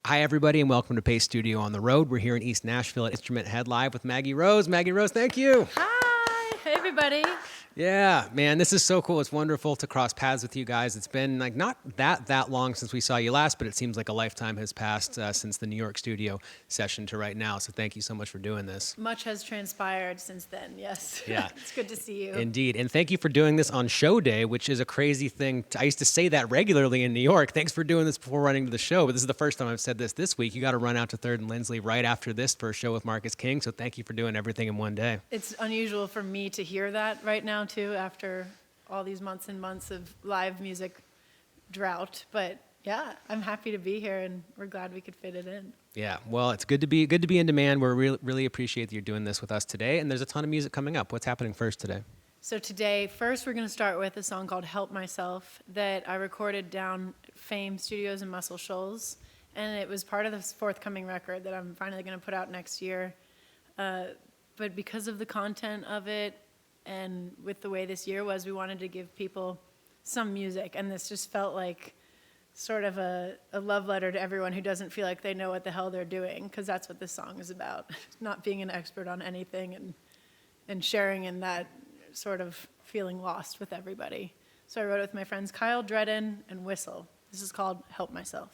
Hi, everybody, and welcome to Pace Studio on the Road. We're here in East Nashville at Instrument Head Live with Maggie Rose. Maggie Rose, thank you. Hi. Hey, everybody. Yeah, man, this is so cool. It's wonderful to cross paths with you guys. It's been like not that long since we saw you last, but it seems like a lifetime has passed since the New York studio session to right now. So thank you so much for doing this. Much has transpired since then, yes. Yeah. It's good to see you. Indeed. And thank you for doing this on show day, which is a crazy thing. I used to say that regularly in New York. Thanks for doing this before running to the show. But this is the first time I've said this week. You got to run out to 3rd and Lindsley right after this for a show with Marcus King. So thank you for doing everything in one day. It's unusual for me to hear that right now, too, after all these months and months of live music drought. But yeah, I'm happy to be here, and we're glad we could fit it in. Yeah, well, it's good to be in demand. We really appreciate that you're doing this with us today, and there's a ton of music coming up. What's happening first today? So today, first we're going to start with a song called Help Myself that I recorded down at Fame Studios in Muscle Shoals, and it was part of this forthcoming record that I'm finally going to put out next year. But because of the content of it and with the way this year was, we wanted to give people some music, and this just felt like sort of a love letter to everyone who doesn't feel like they know what the hell they're doing, because that's what this song is about, not being an expert on anything and sharing in that sort of feeling lost with everybody. So I wrote it with my friends Kyle Dredden and Whistle. This is called Help Myself.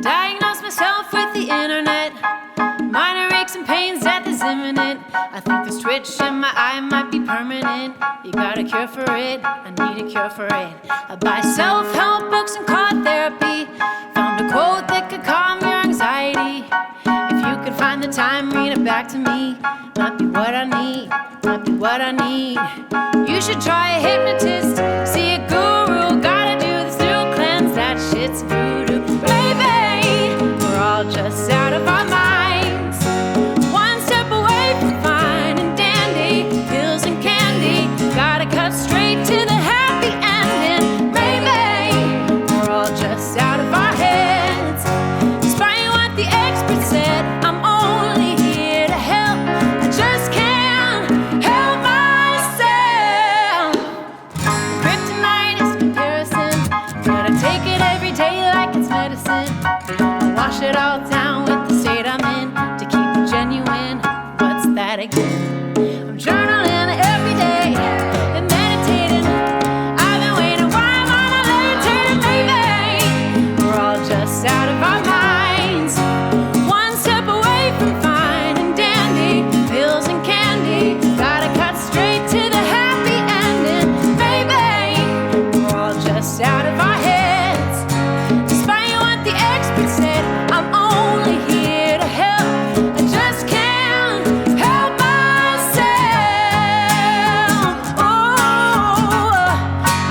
Diagnose myself with the internet, minor aches and pains that is imminent. I think this twitch in my eye might be permanent. You got a cure for it, I need a cure for it. I buy self-help books and call it therapy. Found a quote that could calm your anxiety. If you could find the time, read it back to me. Might be what I need, might be what I need. You should try a hypnotist, see a guru. Gotta do this new cleanse, that shit's voodoo. Baby, we're all just out of our minds. One step away from fine and dandy, pills and candy. Gotta cut straight to the happy ending. Maybe we're all just out of our heads. Despite what the experts said, I'm only here to help. I just can't help myself. Kryptonite is comparison, but I take it every day like it's medicine. I wash it all down with the state I'm in to keep it genuine. What's that again? I'm journaling every day and meditating. I've been waiting while I'm on a levitating, baby. We're all just out of our minds. One step away from fine and dandy, pills and candy. Gotta cut straight to the happy ending, baby. We're all just out of our heads. Despite what the experts said, I'm only here to help. I just can't help myself. Oh,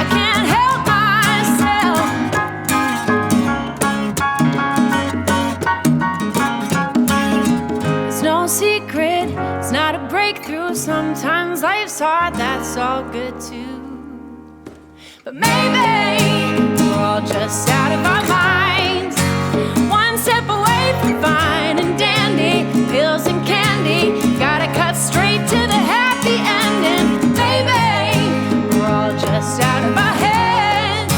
I can't help myself. It's no secret, it's not a breakthrough. Sometimes life's hard, that's all good too. But maybe we're all just out of our minds. One step away from fine and dandy, pills and candy. Gotta cut straight to the happy ending. Maybe we're all just out of our heads.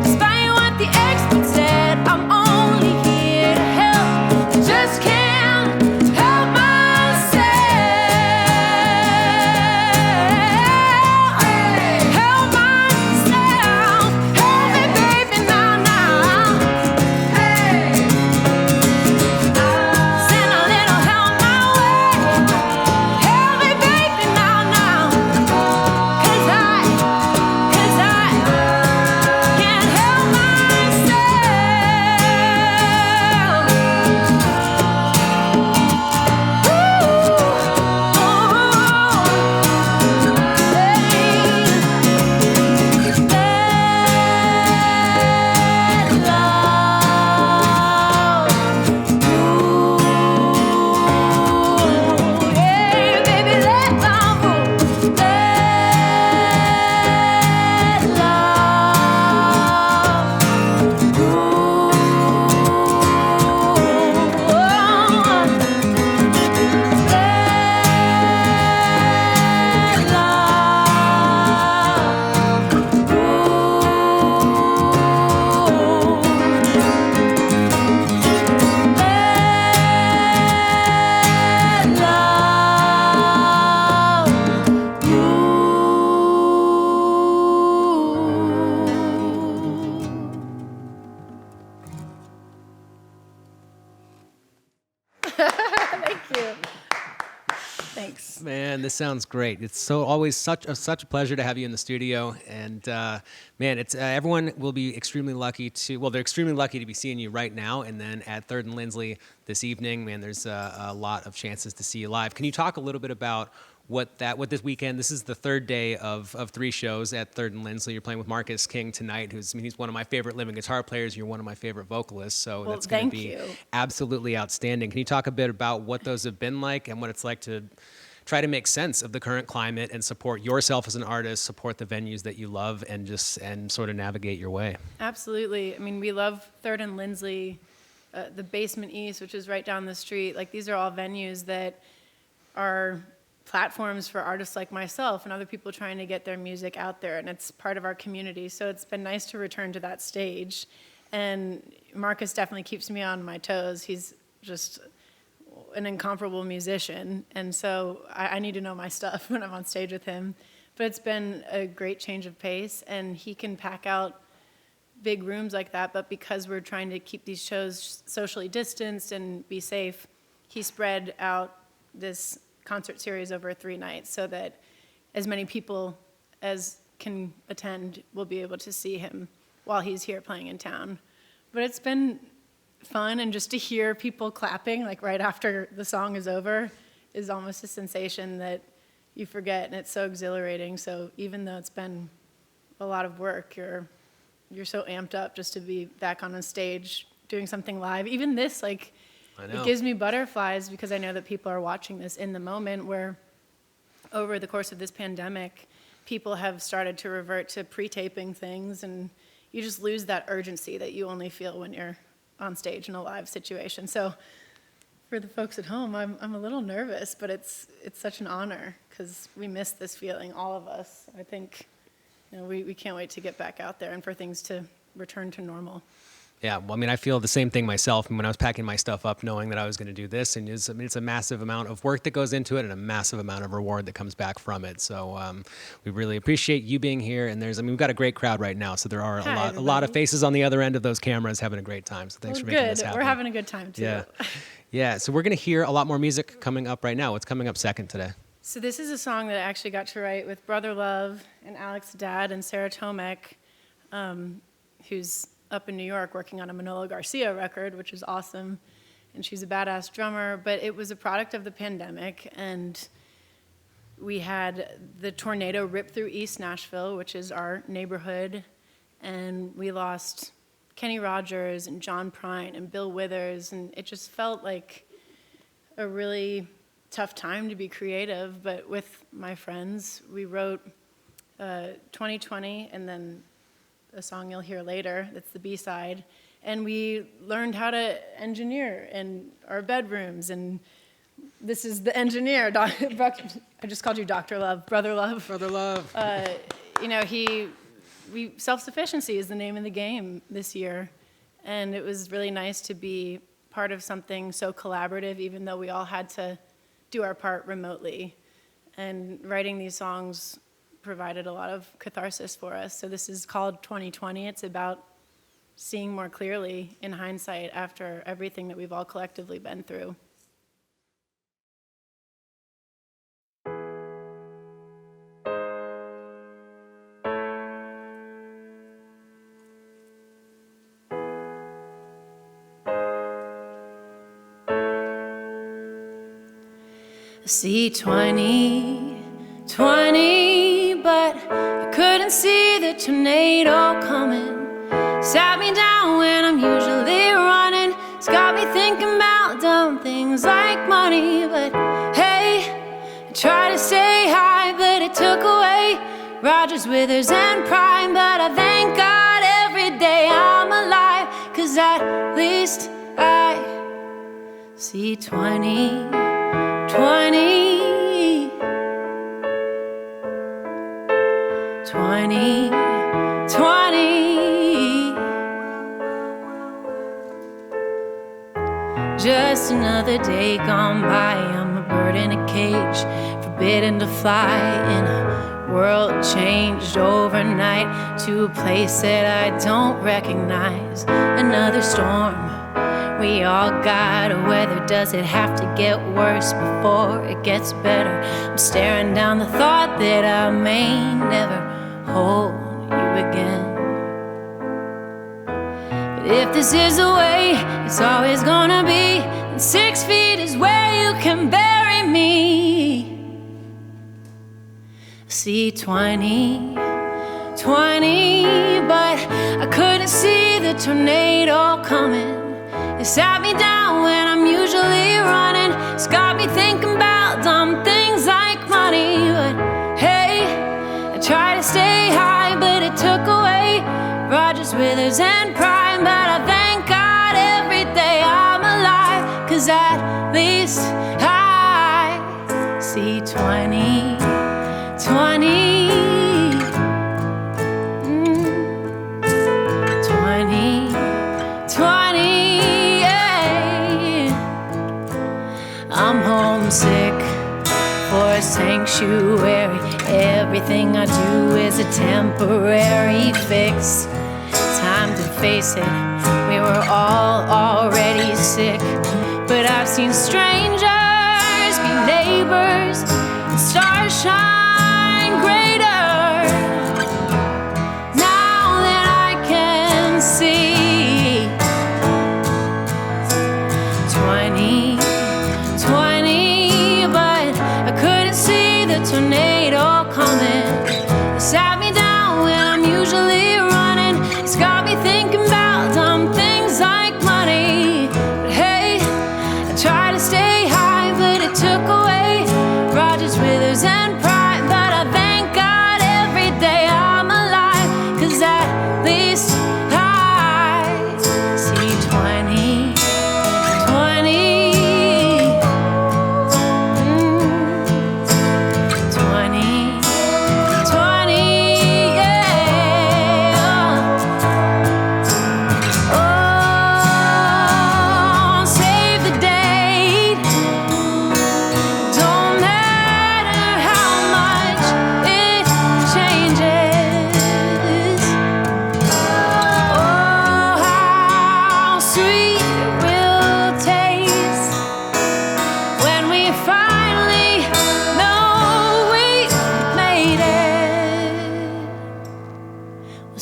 Despite what the experts said, I'm only here to help. I just can't help myself. Help myself. Help me, baby, now, now. Hey. sounds great. It's so always such a pleasure to have you in the studio. And man, it's everyone will be extremely lucky to. Well, they're extremely lucky to be seeing you right now. And then at Third and Lindsley this evening, man, there's a lot of chances to see you live. Can you talk a little bit about what this weekend? This is the third day of 3 shows at Third and Lindsley. You're playing with Marcus King tonight, he's one of my favorite living guitar players. You're one of my favorite vocalists, so Well, that's going to thank be you. absolutely outstanding. Can you talk a bit about what those have been like and what it's like to try to make sense of the current climate and support yourself as an artist, support the venues that you love, and sort of navigate your way? Absolutely. I mean, we love Third and Lindsley, the Basement East, which is right down the street. Like, these are all venues that are platforms for artists like myself and other people trying to get their music out there, and it's part of our community. So it's been nice to return to that stage. And Marcus definitely keeps me on my toes. He's just an incomparable musician, and so I need to know my stuff when I'm on stage with him. But it's been a great change of pace, and he can pack out big rooms like that, but because we're trying to keep these shows socially distanced and be safe, he spread out this concert series over 3 nights so that as many people as can attend will be able to see him while he's here playing in town. But it's been fun, and just to hear people clapping like right after the song is over is almost a sensation that you forget, and it's so exhilarating. So even though it's been a lot of work, you're so amped up just to be back on a stage doing something live. Even this, like, it gives me butterflies because I know that people are watching this in the moment, where over the course of this pandemic, people have started to revert to pre-taping things, and you just lose that urgency that you only feel when you're on stage in a live situation. So for the folks at home, I'm a little nervous, but it's such an honor because we miss this feeling, all of us. I think we can't wait to get back out there and for things to return to normal. Yeah, well, I mean, I feel the same thing myself. When I was packing my stuff up, knowing that I was going to do this, and it's a massive amount of work that goes into it, and a massive amount of reward that comes back from it. So we really appreciate you being here. And we've got a great crowd right now, so there are a lot of faces on the other end of those cameras having a great time. So thanks for making this happen. We're having a good time too. Yeah, yeah. So we're going to hear a lot more music coming up right now. What's coming up second today? So this is a song that I actually got to write with Brother Love and Alex Dad and Sarah Tomek, who's up in New York working on a Manolo Garcia record, which is awesome. And she's a badass drummer, but it was a product of the pandemic. And we had the tornado rip through East Nashville, which is our neighborhood. And we lost Kenny Rogers and John Prine and Bill Withers. And it just felt like a really tough time to be creative. But with my friends, we wrote 2020 and then a song you'll hear later, that's the B-side. And we learned how to engineer in our bedrooms. And this is the engineer. I just called you Dr. Love, Brother Love. Brother Love. Self-sufficiency is the name of the game this year. And it was really nice to be part of something so collaborative, even though we all had to do our part remotely. And writing these songs provided a lot of catharsis for us. So this is called 2020. It's about seeing more clearly in hindsight after everything that we've all collectively been through. See 2020, but I couldn't see the tornado coming. Sat me down when I'm usually running. It's got me thinking about dumb things like money. But hey, I try to stay high, but it took away Rogers, Withers, and Prime. But I thank God every day I'm alive, 'cause at least I see 2020. 2020. Just another day gone by. I'm a bird in a cage, forbidden to fly in a world changed overnight to a place that I don't recognize. Another storm We all got a weather. Does it have to get worse before it gets better? I'm staring down the thought that I may never hold you again. But if this is the way it's always gonna be, then 6 feet is where you can bury me. See 20, but I couldn't see the tornado coming. It sat me down when I'm usually running. It's got me thinking about dumb things like money. But hey, I try to stay high, but it took away Rogers, Withers, and Prime. But I thank God every day I'm alive, 'cause at least I see 20. I'm homesick for a sanctuary. Everything I do is a temporary fix. Time to face it, we were all already sick. But I've seen strangers be neighbors, and stars shine greater. Now that I can see 20, but I couldn't see the tornado coming. It sat me down when I'm usually running. It's got me thinking about dumb things like money. But hey, I try to stay high, but it took away Rogers, Withers, and Pride. But I thank God every day I'm alive, 'cause at least I see 20.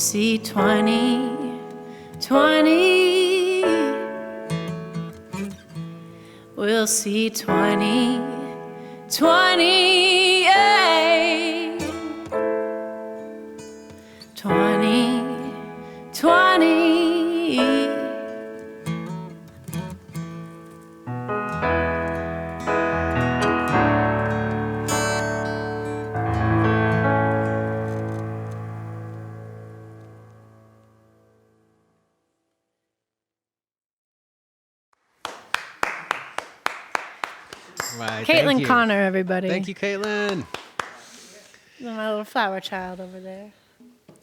See 20. We'll see 20. 20. 20. Right, Caitlin Connor, everybody. Thank you, Caitlin. My little flower child over there.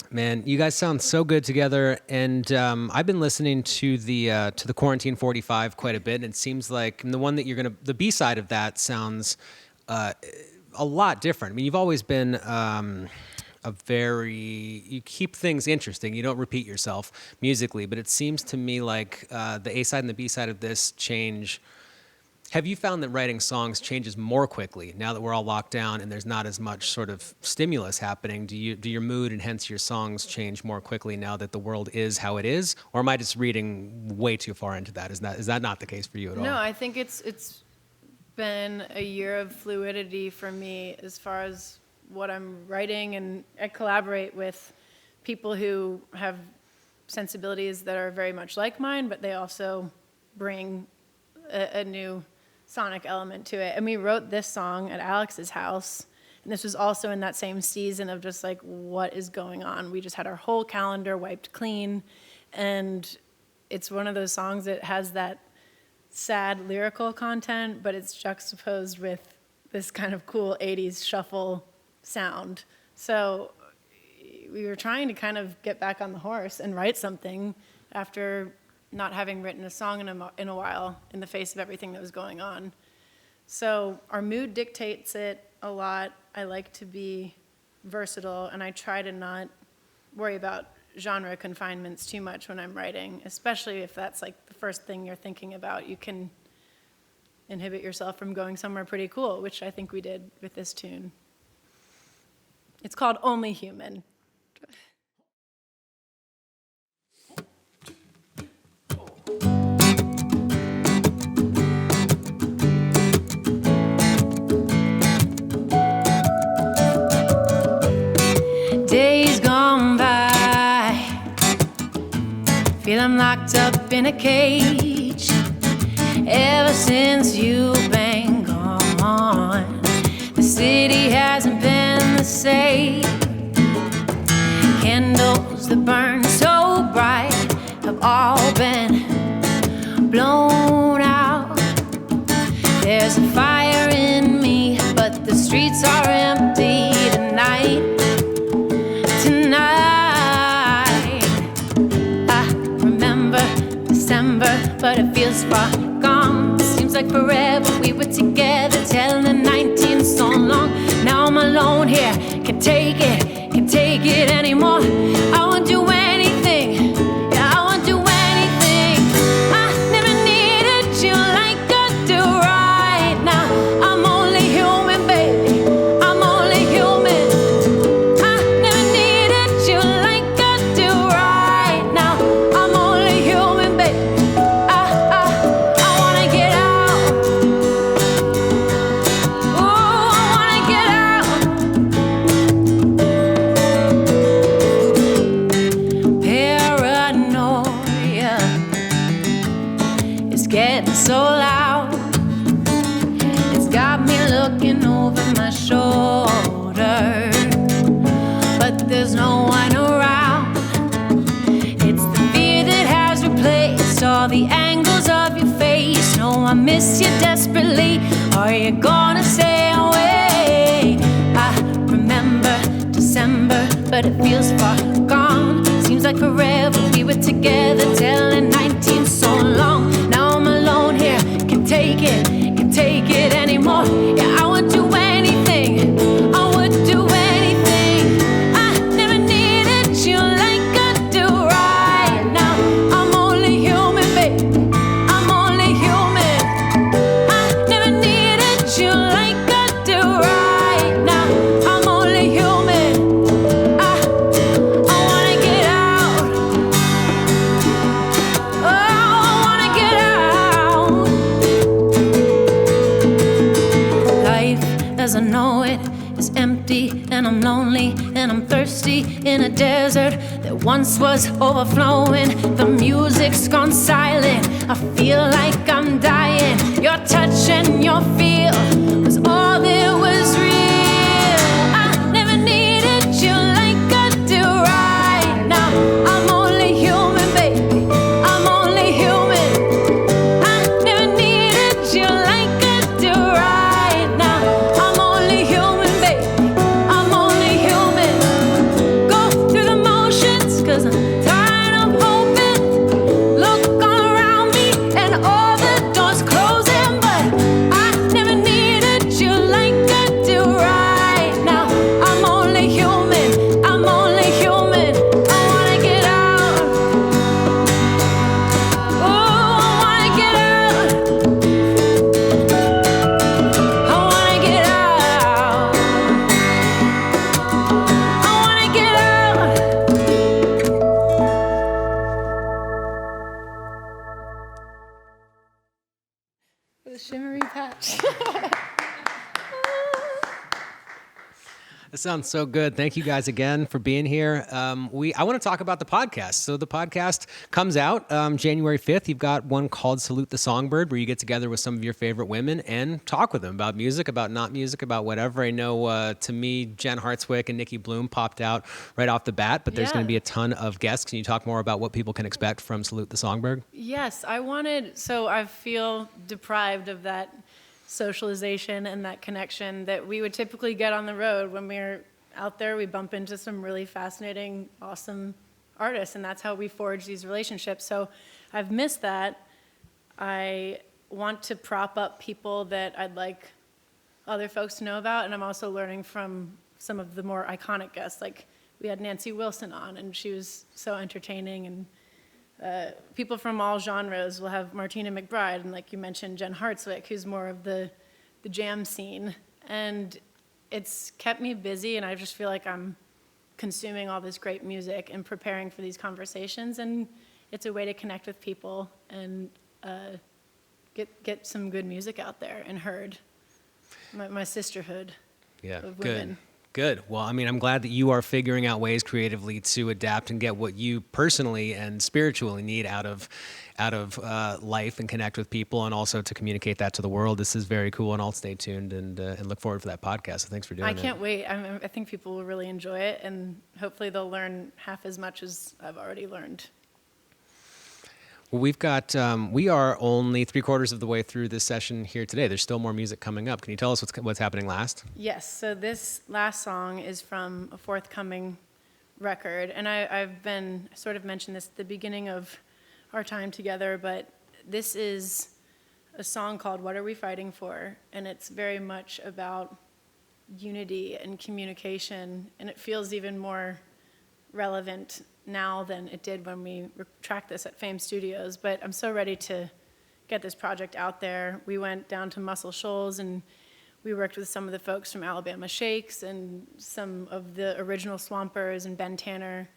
Man, you guys sound so good together, and I've been listening to the Quarantine 45 quite a bit, and it seems like the one that the B-side of that sounds a lot different. I mean, you've always been you keep things interesting. You don't repeat yourself musically, but it seems to me like the A-side and the B-side of this change. Have you found that writing songs changes more quickly now that we're all locked down and there's not as much sort of stimulus happening? Do your mood and hence your songs change more quickly now that the world is how it is? Or am I just reading way too far into that? Is that not the case for you at all? No, I think it's been a year of fluidity for me as far as what I'm writing, and I collaborate with people who have sensibilities that are very much like mine, but they also bring a new sonic element to it. And we wrote this song at Alex's house, and this was also in that same season of just like, what is going on? We just had our whole calendar wiped clean, and it's one of those songs that has that sad lyrical content, but it's juxtaposed with this kind of cool 80s shuffle sound. So we were trying to kind of get back on the horse and write something after not having written a song in a while in the face of everything that was going on. So our mood dictates it a lot. I like to be versatile, and I try to not worry about genre confinements too much when I'm writing, especially if that's like the first thing you're thinking about. You can inhibit yourself from going somewhere pretty cool, which I think we did with this tune. It's called Only Human. Days gone by, feel I'm locked up in a cage. Ever since you've been gone, the city hasn't been the same. Candles that burn so bright have all been blown out. There's a fire in me, but the streets are empty tonight. I remember December, but it feels far gone. Seems like forever we were together, telling the 19 so long. Now I'm alone here, can't take it anymore. I won't do anything, yeah, I won't do anything. I never needed you like I do right now. I'm only human, baby, I'm only human. I never needed you like I do right now. I'm only human, baby. I wanna get out. Ooh, I wanna get out. Paranoia is getting so loud. It's got me looking over my shoulder, but there's no one around. It's the fear that has replaced all the angles of your face. No, I miss you desperately. Are you gonna stay away? I remember December, but it feels far gone. Seems like forever we were together, telling 19 so long. Now I'm alone here, can't take it anymore. Yeah, I would do anything, I would do anything. I never needed you like I do right now. I'm only human, baby, I'm only human. I never needed you like I do right now. I'm only human. I wanna get out. Oh, I wanna get out. Life as I know it is empty, and I'm lonely, and I'm thirsty in a desert that once was overflowing. The music's gone silent, I feel like I'm dying. Your touch and your feel was all that was real. I never needed you like I do right now. I'm only human, baby, I'm only human. I never needed you like I do right now. I'm only human, baby, I'm only human. Go through the motions, 'cause I'm tired of hoping. Look all around me and all the doors closing, but I never needed you like I do right now. I'm only human, I'm only human. I wanna get out. Oh, I wanna get out. I wanna get out. I wanna get out. The shimmery patch. That sounds so good. Thank you guys again for being here. I want to talk about the podcast. So the podcast comes out January 5th. You've got one called Salute the Songbird, where you get together with some of your favorite women and talk with them about music, about not music, about whatever. I know to me, Jen Hartswick and Nikki Bloom popped out right off the bat, but there's Yeah. going to be a ton of guests. Can you talk more about what people can expect from Salute the Songbird? Yes, so I feel deprived of that socialization and that connection that we would typically get on the road. When we're out there, we bump into some really fascinating, awesome artists, and that's how we forge these relationships. So I've missed that. I want to prop up people that I'd like other folks to know about, and I'm also learning from some of the more iconic guests, like we had Nancy Wilson on, and she was so entertaining. And people from all genres. We'll have Martina McBride, and like you mentioned, Jen Hartswick, who's more of the jam scene. And it's kept me busy, and I just feel like I'm consuming all this great music and preparing for these conversations. And it's a way to connect with people and get some good music out there and heard. My sisterhood of women. Good. Well, I mean, I'm glad that you are figuring out ways creatively to adapt and get what you personally and spiritually need out of life and connect with people, and also to communicate that to the world. This is very cool, and I'll stay tuned and look forward for that podcast. So thanks for doing it. I can't wait. I think people will really enjoy it, and hopefully they'll learn half as much as I've already learned. Well, we've got, we are only 3/4 of the way through this session here today. There's still more music coming up. Can you tell us what's happening last? Yes, so this last song is from a forthcoming record, and I've been sort of mentioned this at the beginning of our time together, but this is a song called What Are We Fighting For? And it's very much about unity and communication, and it feels even more relevant now than it did when we tracked this at Fame Studios. But I'm so ready to get this project out there. We went down to Muscle Shoals, and we worked with some of the folks from Alabama Shakes, and some of the original Swampers, and Ben Tanner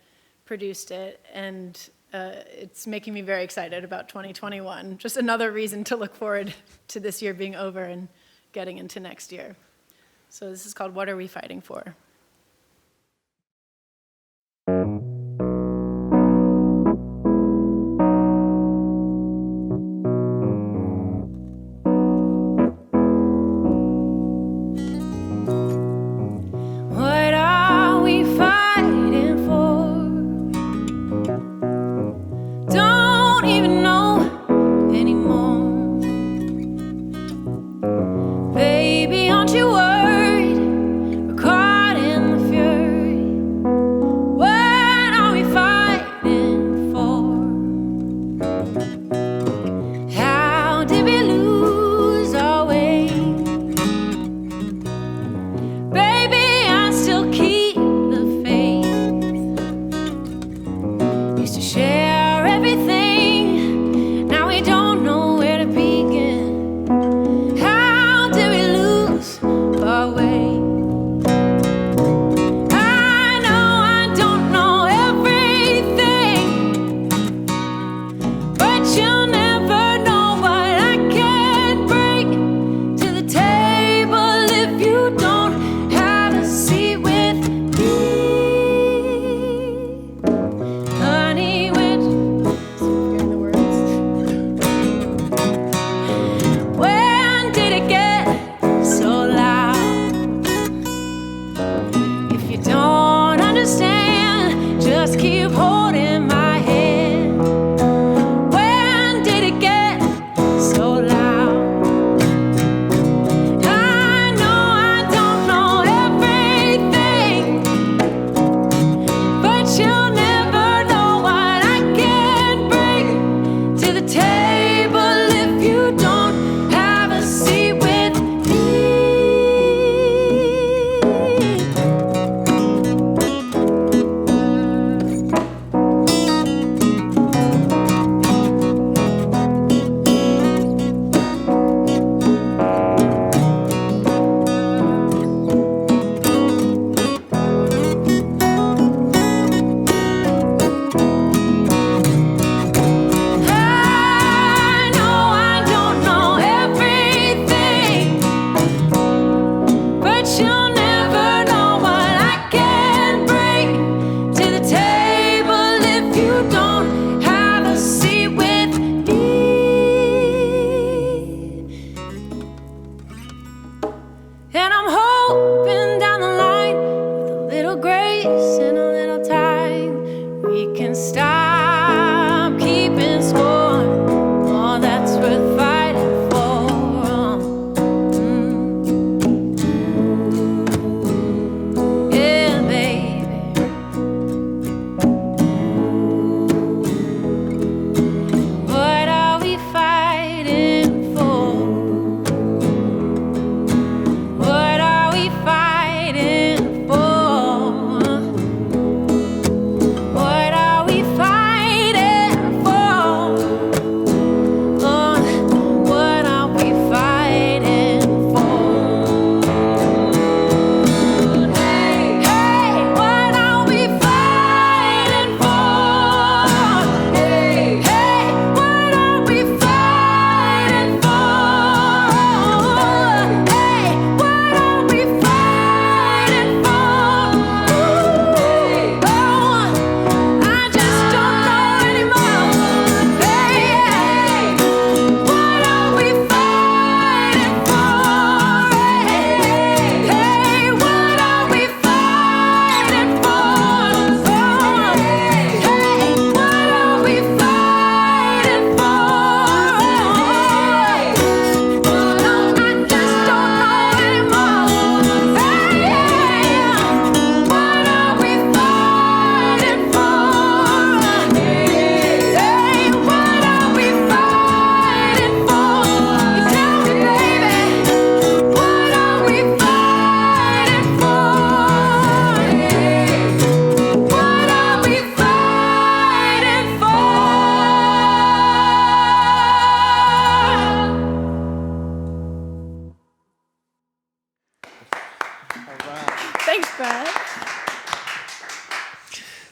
produced it. And it's making me very excited about 2021. Just another reason to look forward to this year being over and getting into next year. So this is called What Are We Fighting For?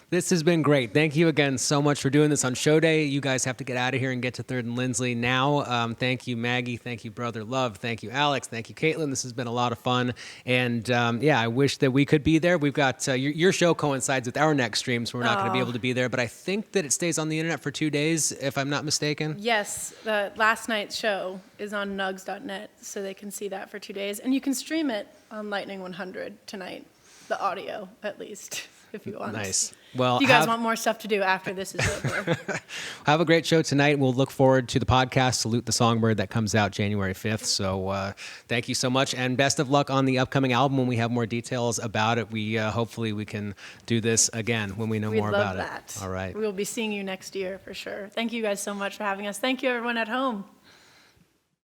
This has been great. Thank you again so much for doing this on show day. You guys have to get out of here and get to 3rd and Lindsley now. Thank you, Maggie. Thank you, Brother Love. Thank you, Alex. Thank you, Caitlin. This has been a lot of fun. And yeah, I wish that we could be there. We've got your show coincides with our next stream, so we're not going to be able to be there. But I think that it stays on the internet for 2 days, if I'm not mistaken. Yes, last night's show is on nugs.net, so they can see that for 2 days. And you can stream it on Lightning 100 tonight, the audio at least, if you want. Nice. Well, if you guys want more stuff to do after this is over. Have a great show tonight. We'll look forward to the podcast, Salute the Songbird, that comes out January 5th. So thank you so much, and best of luck on the upcoming album. When we have more details about it, we hopefully we can do this again when we know more about that. it. All right. We will be seeing you next year for sure. Thank you guys so much for having us. Thank you, everyone at home.